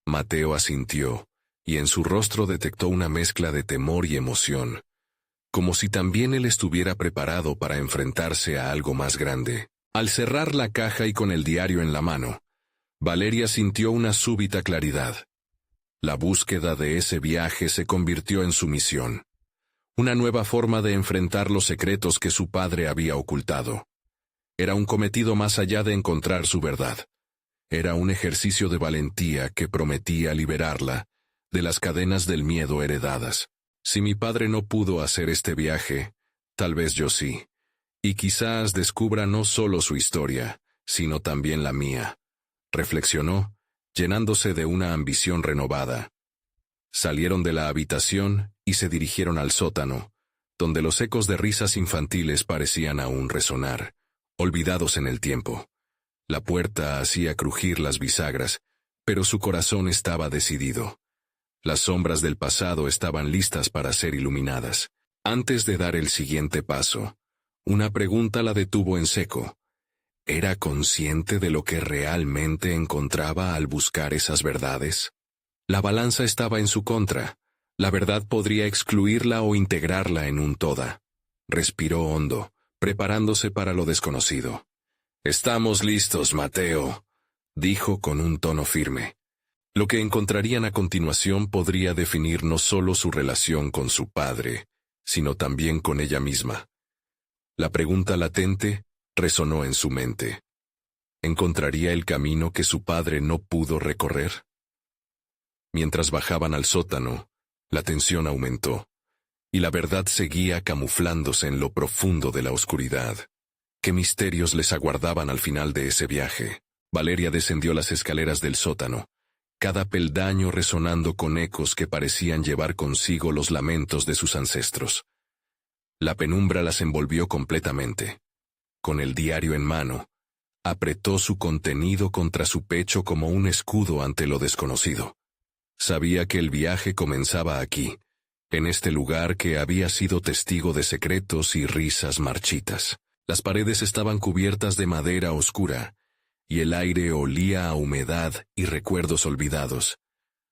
Mateo asintió, y en su rostro detectó una mezcla de temor y emoción, como si también él estuviera preparado para enfrentarse a algo más grande. Al cerrar la caja y con el diario en la mano, Valeria sintió una súbita claridad. La búsqueda de ese viaje se convirtió en su misión, una nueva forma de enfrentar los secretos que su padre había ocultado. Era un cometido más allá de encontrar su verdad. Era un ejercicio de valentía que prometía liberarla de las cadenas del miedo heredadas. Si mi padre no pudo hacer este viaje, tal vez yo sí, y quizás descubra no solo su historia, sino también la mía, reflexionó, llenándose de una ambición renovada. Salieron de la habitación y se dirigieron al sótano, donde los ecos de risas infantiles parecían aún resonar, olvidados en el tiempo. La puerta hacía crujir las bisagras, pero su corazón estaba decidido. Las sombras del pasado estaban listas para ser iluminadas. Antes de dar el siguiente paso, una pregunta la detuvo en seco. ¿Era consciente de lo que realmente encontraba al buscar esas verdades? La balanza estaba en su contra. La verdad podría excluirla o integrarla en un toda. Respiró hondo, preparándose para lo desconocido. «Estamos listos, Mateo», dijo con un tono firme. Lo que encontrarían a continuación podría definir no solo su relación con su padre, sino también con ella misma. La pregunta latente resonó en su mente. ¿Encontraría el camino que su padre no pudo recorrer? Mientras bajaban al sótano, la tensión aumentó, y la verdad seguía camuflándose en lo profundo de la oscuridad. ¿Qué misterios les aguardaban al final de ese viaje? Valeria descendió las escaleras del sótano, cada peldaño resonando con ecos que parecían llevar consigo los lamentos de sus ancestros. La penumbra las envolvió completamente. Con el diario en mano, apretó su contenido contra su pecho como un escudo ante lo desconocido. Sabía que el viaje comenzaba aquí, en este lugar que había sido testigo de secretos y risas marchitas. Las paredes estaban cubiertas de madera oscura, y el aire olía a humedad y recuerdos olvidados.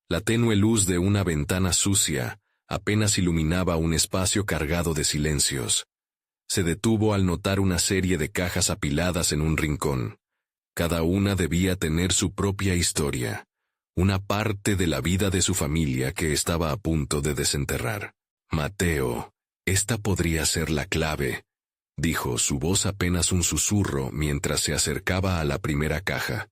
La tenue luz de una ventana sucia apenas iluminaba un espacio cargado de silencios. Se detuvo al notar una serie de cajas apiladas en un rincón. Cada una debía tener su propia historia, una parte de la vida de su familia que estaba a punto de desenterrar. «Mateo, esta podría ser la clave», dijo, su voz apenas un susurro mientras se acercaba a la primera caja.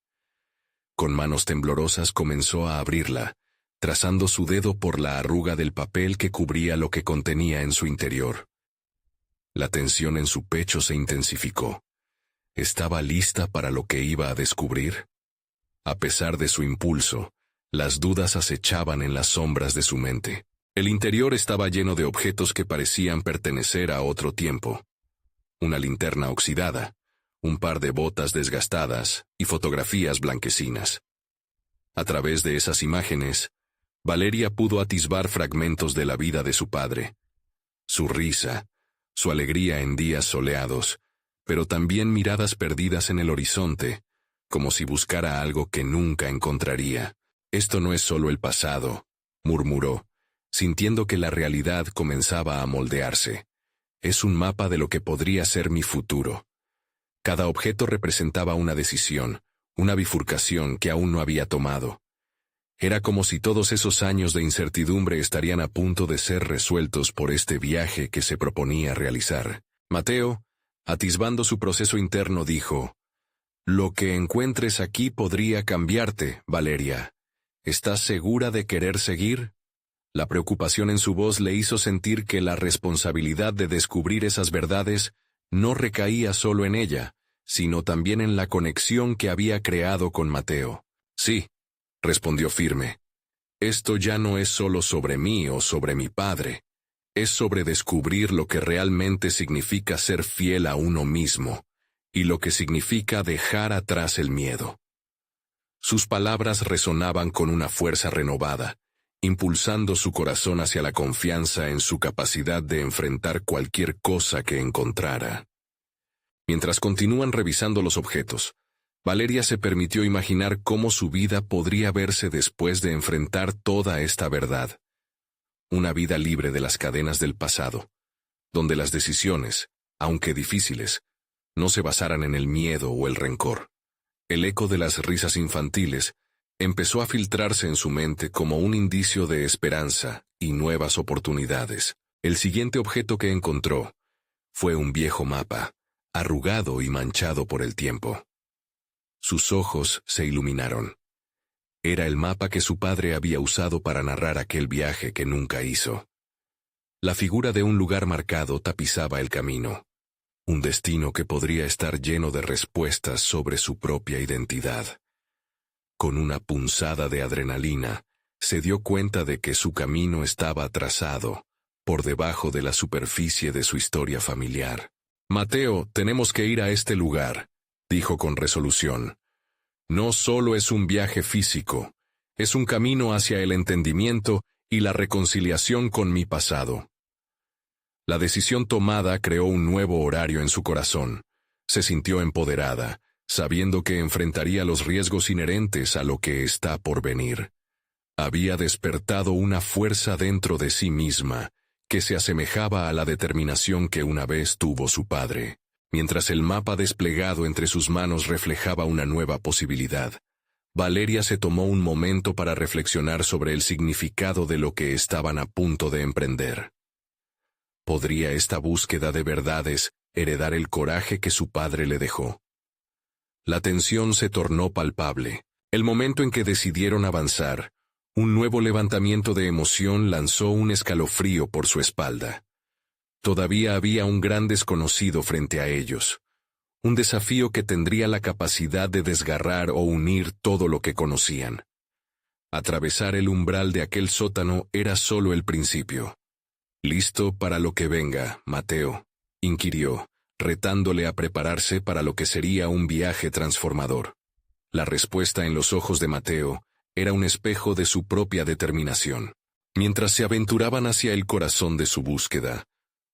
Con manos temblorosas comenzó a abrirla, trazando su dedo por la arruga del papel que cubría lo que contenía en su interior. La tensión en su pecho se intensificó. ¿Estaba lista para lo que iba a descubrir? A pesar de su impulso, las dudas acechaban en las sombras de su mente. El interior estaba lleno de objetos que parecían pertenecer a otro tiempo. Una linterna oxidada, un par de botas desgastadas y fotografías blanquecinas. A través de esas imágenes, Valeria pudo atisbar fragmentos de la vida de su padre. Su risa, su alegría en días soleados, pero también miradas perdidas en el horizonte, como si buscara algo que nunca encontraría. «Esto no es solo el pasado», murmuró, sintiendo que la realidad comenzaba a moldearse. «Es un mapa de lo que podría ser mi futuro». Cada objeto representaba una decisión, una bifurcación que aún no había tomado. Era como si todos esos años de incertidumbre estarían a punto de ser resueltos por este viaje que se proponía realizar. Mateo, atisbando su proceso interno, dijo: «Lo que encuentres aquí podría cambiarte, Valeria. ¿Estás segura de querer seguir?» La preocupación en su voz le hizo sentir que la responsabilidad de descubrir esas verdades no recaía solo en ella, sino también en la conexión que había creado con Mateo. «Sí», respondió firme. «Esto ya no es solo sobre mí o sobre mi padre. Es sobre descubrir lo que realmente significa ser fiel a uno mismo, y lo que significa dejar atrás el miedo». Sus palabras resonaban con una fuerza renovada, impulsando su corazón hacia la confianza en su capacidad de enfrentar cualquier cosa que encontrara. Mientras continúan revisando los objetos, Valeria se permitió imaginar cómo su vida podría verse después de enfrentar toda esta verdad. Una vida libre de las cadenas del pasado, donde las decisiones, aunque difíciles, no se basaran en el miedo o el rencor. El eco de las risas infantiles empezó a filtrarse en su mente como un indicio de esperanza y nuevas oportunidades. El siguiente objeto que encontró fue un viejo mapa, arrugado y manchado por el tiempo. Sus ojos se iluminaron. Era el mapa que su padre había usado para narrar aquel viaje que nunca hizo. La figura de un lugar marcado tapizaba el camino, un destino que podría estar lleno de respuestas sobre su propia identidad. Con una punzada de adrenalina, se dio cuenta de que su camino estaba trazado, por debajo de la superficie de su historia familiar. «Mateo, tenemos que ir a este lugar», dijo con resolución. No solo es un viaje físico, es un camino hacia el entendimiento y la reconciliación con mi pasado. La decisión tomada creó un nuevo horario en su corazón. Se sintió empoderada, sabiendo que enfrentaría los riesgos inherentes a lo que está por venir. Había despertado una fuerza dentro de sí misma, que se asemejaba a la determinación que una vez tuvo su padre. Mientras el mapa desplegado entre sus manos reflejaba una nueva posibilidad, Valeria se tomó un momento para reflexionar sobre el significado de lo que estaban a punto de emprender. ¿Podría esta búsqueda de verdades heredar el coraje que su padre le dejó? La tensión se tornó palpable. El momento en que decidieron avanzar, un nuevo levantamiento de emoción lanzó un escalofrío por su espalda. Todavía había un gran desconocido frente a ellos. Un desafío que tendría la capacidad de desgarrar o unir todo lo que conocían. Atravesar el umbral de aquel sótano era solo el principio. «¿Listo para lo que venga, Mateo?», inquirió, retándole a prepararse para lo que sería un viaje transformador. La respuesta en los ojos de Mateo era un espejo de su propia determinación. Mientras se aventuraban hacia el corazón de su búsqueda,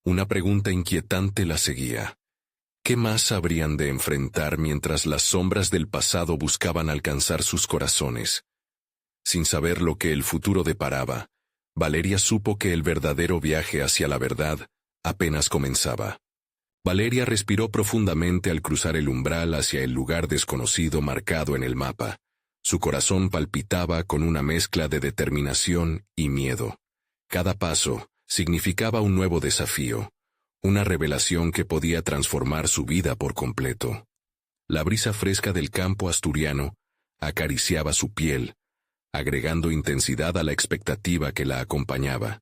una pregunta inquietante la seguía. ¿Qué más habrían de enfrentar mientras las sombras del pasado buscaban alcanzar sus corazones? Sin saber lo que el futuro deparaba, Valeria supo que el verdadero viaje hacia la verdad apenas comenzaba. Valeria respiró profundamente al cruzar el umbral hacia el lugar desconocido marcado en el mapa. Su corazón palpitaba con una mezcla de determinación y miedo. Cada paso significaba un nuevo desafío, una revelación que podía transformar su vida por completo. La brisa fresca del campo asturiano acariciaba su piel, agregando intensidad a la expectativa que la acompañaba.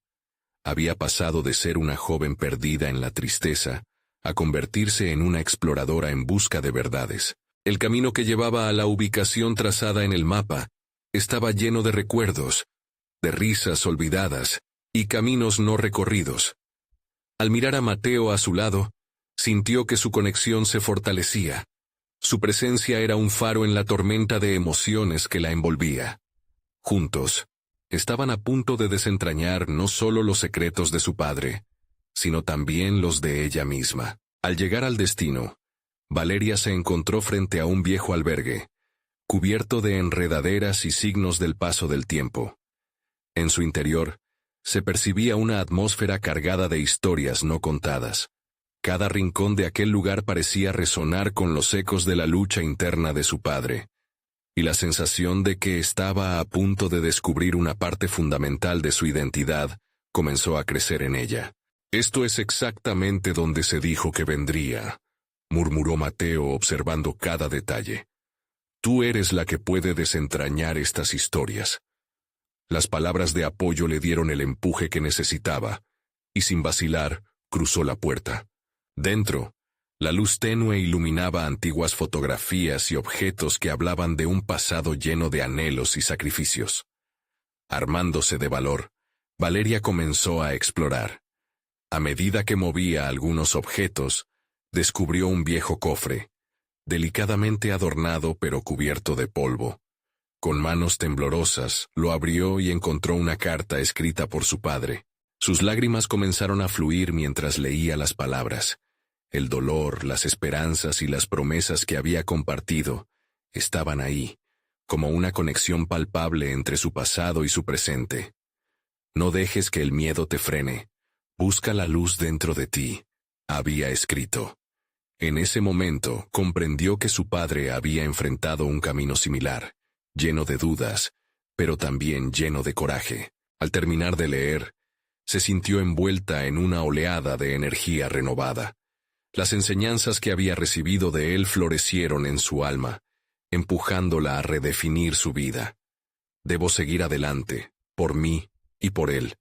Había pasado de ser una joven perdida en la tristeza a convertirse en una exploradora en busca de verdades. El camino que llevaba a la ubicación trazada en el mapa estaba lleno de recuerdos, de risas olvidadas y caminos no recorridos. Al mirar a Mateo a su lado, sintió que su conexión se fortalecía. Su presencia era un faro en la tormenta de emociones que la envolvía. Juntos, estaban a punto de desentrañar no solo los secretos de su padre, sino también los de ella misma. Al llegar al destino, Valeria se encontró frente a un viejo albergue, cubierto de enredaderas y signos del paso del tiempo. En su interior, se percibía una atmósfera cargada de historias no contadas. Cada rincón de aquel lugar parecía resonar con los ecos de la lucha interna de su padre, y la sensación de que estaba a punto de descubrir una parte fundamental de su identidad comenzó a crecer en ella. «Esto es exactamente donde se dijo que vendría», murmuró Mateo observando cada detalle. «Tú eres la que puede desentrañar estas historias». Las palabras de apoyo le dieron el empuje que necesitaba, y sin vacilar, cruzó la puerta. Dentro, la luz tenue iluminaba antiguas fotografías y objetos que hablaban de un pasado lleno de anhelos y sacrificios. Armándose de valor, Valeria comenzó a explorar. A medida que movía algunos objetos, descubrió un viejo cofre, delicadamente adornado pero cubierto de polvo. Con manos temblorosas, lo abrió y encontró una carta escrita por su padre. Sus lágrimas comenzaron a fluir mientras leía las palabras. El dolor, las esperanzas y las promesas que había compartido estaban ahí, como una conexión palpable entre su pasado y su presente. «No dejes que el miedo te frene. Busca la luz dentro de ti», había escrito. En ese momento comprendió que su padre había enfrentado un camino similar, lleno de dudas, pero también lleno de coraje. Al terminar de leer, se sintió envuelta en una oleada de energía renovada. Las enseñanzas que había recibido de él florecieron en su alma, empujándola a redefinir su vida. «Debo seguir adelante, por mí y por él»,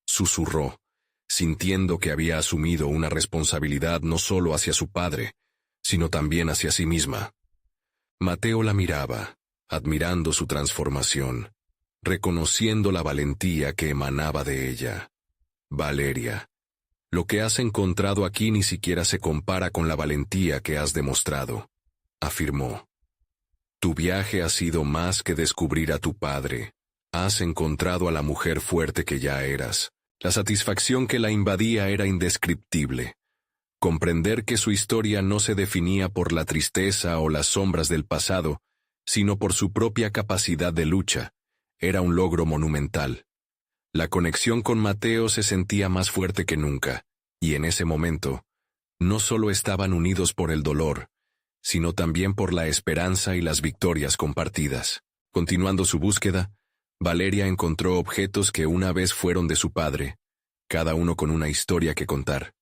susurró, sintiendo que había asumido una responsabilidad no solo hacia su padre, sino también hacia sí misma. Mateo la miraba, admirando su transformación, reconociendo la valentía que emanaba de ella. «Valeria, lo que has encontrado aquí ni siquiera se compara con la valentía que has demostrado», afirmó. Tu viaje ha sido más que descubrir a tu padre. Has encontrado a la mujer fuerte que ya eras. La satisfacción que la invadía era indescriptible. Comprender que su historia no se definía por la tristeza o las sombras del pasado, sino por su propia capacidad de lucha, era un logro monumental. La conexión con Mateo se sentía más fuerte que nunca, y en ese momento, no solo estaban unidos por el dolor, sino también por la esperanza y las victorias compartidas. Continuando su búsqueda, Valeria encontró objetos que una vez fueron de su padre, cada uno con una historia que contar.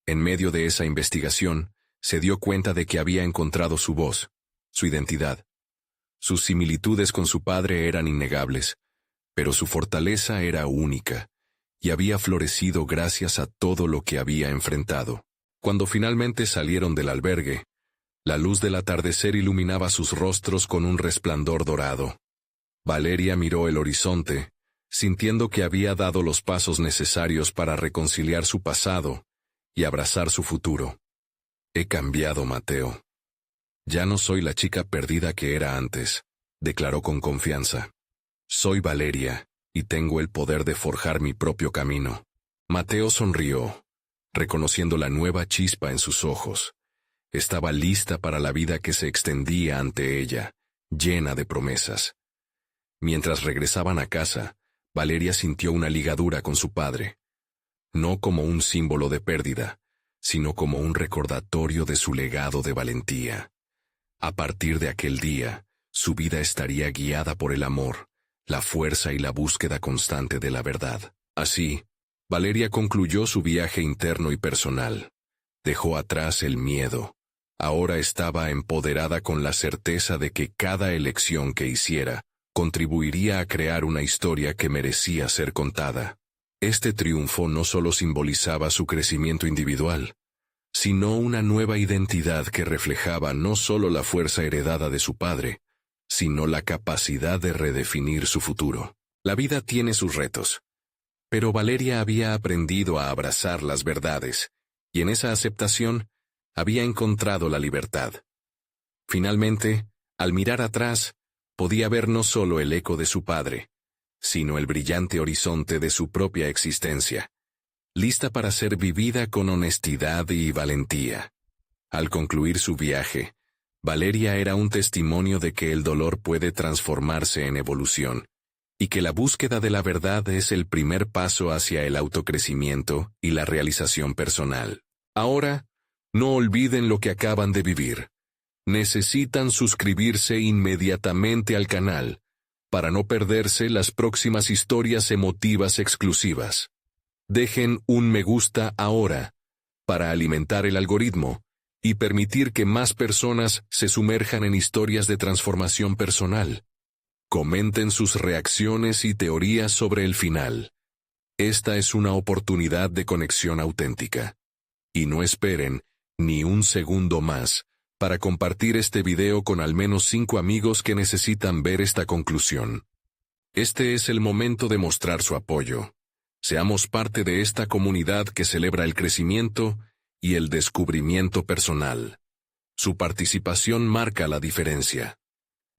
En medio de esa investigación, se dio cuenta de que había encontrado su voz, su identidad. Sus similitudes con su padre eran innegables, pero su fortaleza era única, y había florecido gracias a todo lo que había enfrentado. Cuando finalmente salieron del albergue, la luz del atardecer iluminaba sus rostros con un resplandor dorado. Valeria miró el horizonte, sintiendo que había dado los pasos necesarios para reconciliar su pasado y abrazar su futuro. He cambiado, Mateo. Ya no soy la chica perdida que era antes, declaró con confianza. Soy Valeria, y tengo el poder de forjar mi propio camino. Mateo sonrió, reconociendo la nueva chispa en sus ojos. Estaba lista para la vida que se extendía ante ella, llena de promesas. Mientras regresaban a casa, Valeria sintió una ligadura con su padre. No como un símbolo de pérdida, sino como un recordatorio de su legado de valentía. A partir de aquel día, su vida estaría guiada por el amor, la fuerza y la búsqueda constante de la verdad. Así, Valeria concluyó su viaje interno y personal. Dejó atrás el miedo. Ahora estaba empoderada con la certeza de que cada elección que hiciera contribuiría a crear una historia que merecía ser contada. Este triunfo no solo simbolizaba su crecimiento individual, sino una nueva identidad que reflejaba no solo la fuerza heredada de su padre, sino la capacidad de redefinir su futuro. La vida tiene sus retos, pero Valeria había aprendido a abrazar las verdades, y en esa aceptación había encontrado la libertad. Finalmente, al mirar atrás, podía ver no solo el eco de su padre, sino el brillante horizonte de su propia existencia, lista para ser vivida con honestidad y valentía. Al concluir su viaje, Valeria era un testimonio de que el dolor puede transformarse en evolución, y que la búsqueda de la verdad es el primer paso hacia el autocrecimiento y la realización personal. Ahora, no olviden lo que acaban de vivir. Necesitan suscribirse inmediatamente al canal, para no perderse las próximas historias emotivas exclusivas. Dejen un me gusta ahora, para alimentar el algoritmo, y permitir que más personas se sumerjan en historias de transformación personal. Comenten sus reacciones y teorías sobre el final. Esta es una oportunidad de conexión auténtica. Y no esperen ni un segundo más para compartir este video con al menos 5 amigos que necesitan ver esta conclusión. Este es el momento de mostrar su apoyo. Seamos parte de esta comunidad que celebra el crecimiento y el descubrimiento personal. Su participación marca la diferencia.